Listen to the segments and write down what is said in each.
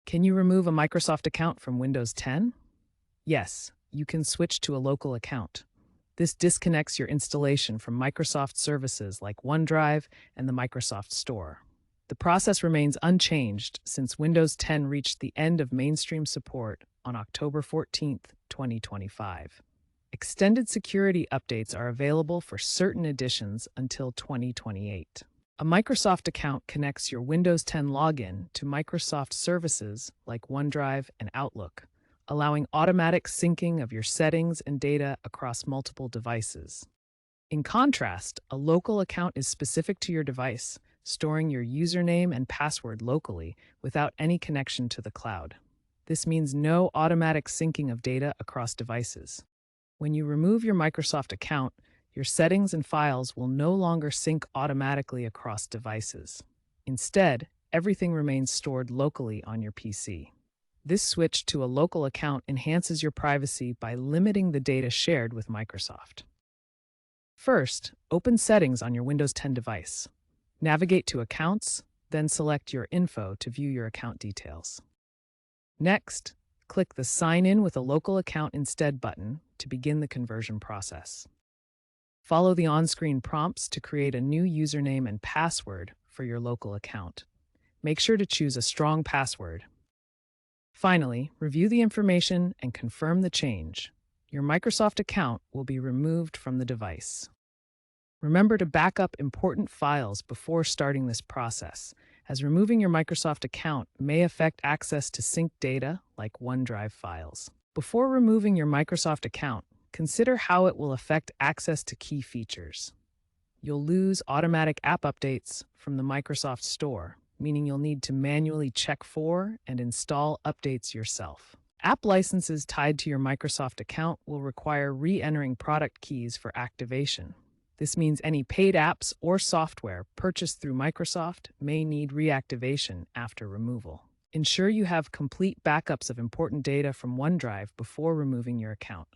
Can you remove a Microsoft account from Windows 10? Yes, you can switch to a local account. This disconnects your installation from Microsoft services like OneDrive and the Microsoft Store. The process remains unchanged since Windows 10 reached the end of mainstream support on October 14, 2025. Extended security updates are available for certain editions until 2028. A Microsoft account connects your Windows 10 login to Microsoft services like OneDrive and Outlook, allowing automatic syncing of your settings and data across multiple devices. In contrast, a local account is specific to your device, storing your username and password locally without any connection to the cloud. This means no automatic syncing of data across devices. When you remove your Microsoft account, your settings and files will no longer sync automatically across devices. Instead, everything remains stored locally on your PC. This switch to a local account enhances your privacy by limiting the data shared with Microsoft. First, open Settings on your Windows 10 device. Navigate to Accounts, then select your info to view your account details. Next, click the Sign In with a local account instead button to begin the conversion process. Follow the on-screen prompts to create a new username and password for your local account. Make sure to choose a strong password. Finally, review the information and confirm the change. Your Microsoft account will be removed from the device. Remember to back up important files before starting this process, as removing your Microsoft account may affect access to synced data like OneDrive files. Before removing your Microsoft account, consider how it will affect access to key features. You'll lose automatic app updates from the Microsoft Store, meaning you'll need to manually check for and install updates yourself. App licenses tied to your Microsoft account will require re-entering product keys for activation. This means any paid apps or software purchased through Microsoft may need reactivation after removal. Ensure you have complete backups of important data from OneDrive before removing your account.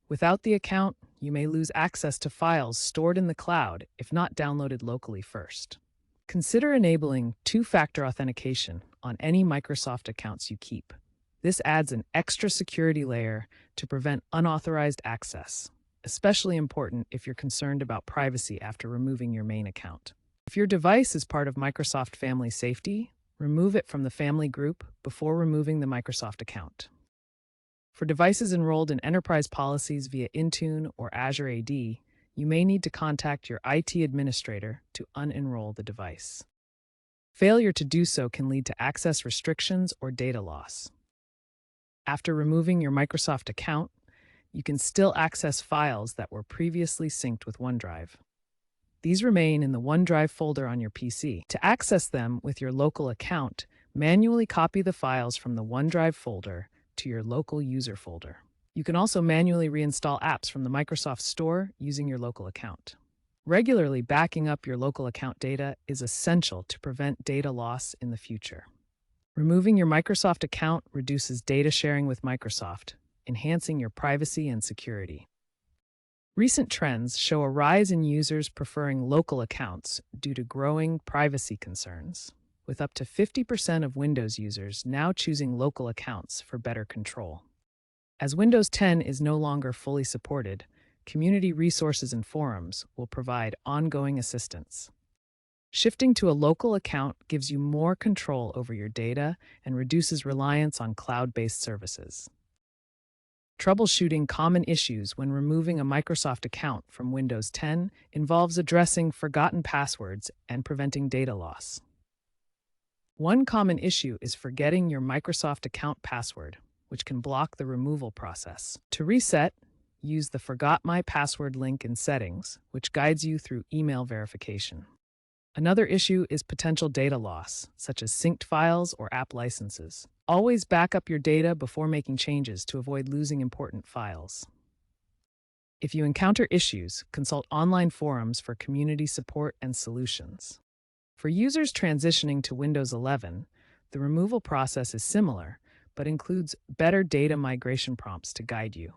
Without the account, you may lose access to files stored in the cloud if not downloaded locally first. Consider enabling two-factor authentication on any Microsoft accounts you keep. This adds an extra security layer to prevent unauthorized access, especially important if you're concerned about privacy after removing your main account. If your device is part of Microsoft Family Safety, remove it from the family group before removing the Microsoft account. For devices enrolled in enterprise policies via Intune or Azure AD, you may need to contact your IT administrator to unenroll the device. Failure to do so can lead to access restrictions or data loss. After removing your Microsoft account, you can still access files that were previously synced with OneDrive. These remain in the OneDrive folder on your PC. To access them with your local account, manually copy the files from the OneDrive folder to your local user folder. You can also manually reinstall apps from the Microsoft Store using your local account. Regularly backing up your local account data is essential to prevent data loss in the future. Removing your Microsoft account reduces data sharing with Microsoft, enhancing your privacy and security. Recent trends show a rise in users preferring local accounts due to growing privacy concerns, with up to 50% of Windows users now choosing local accounts for better control. As Windows 10 is no longer fully supported, community resources and forums will provide ongoing assistance. Shifting to a local account gives you more control over your data and reduces reliance on cloud-based services. Troubleshooting common issues when removing a Microsoft account from Windows 10 involves addressing forgotten passwords and preventing data loss. One common issue is forgetting your Microsoft account password, which can block the removal process. To reset, use the Forgot My Password link in Settings, which guides you through email verification. Another issue is potential data loss, such as synced files or app licenses. Always back up your data before making changes to avoid losing important files. If you encounter issues, consult online forums for community support and solutions. For users transitioning to Windows 11, the removal process is similar, but includes better data migration prompts to guide you.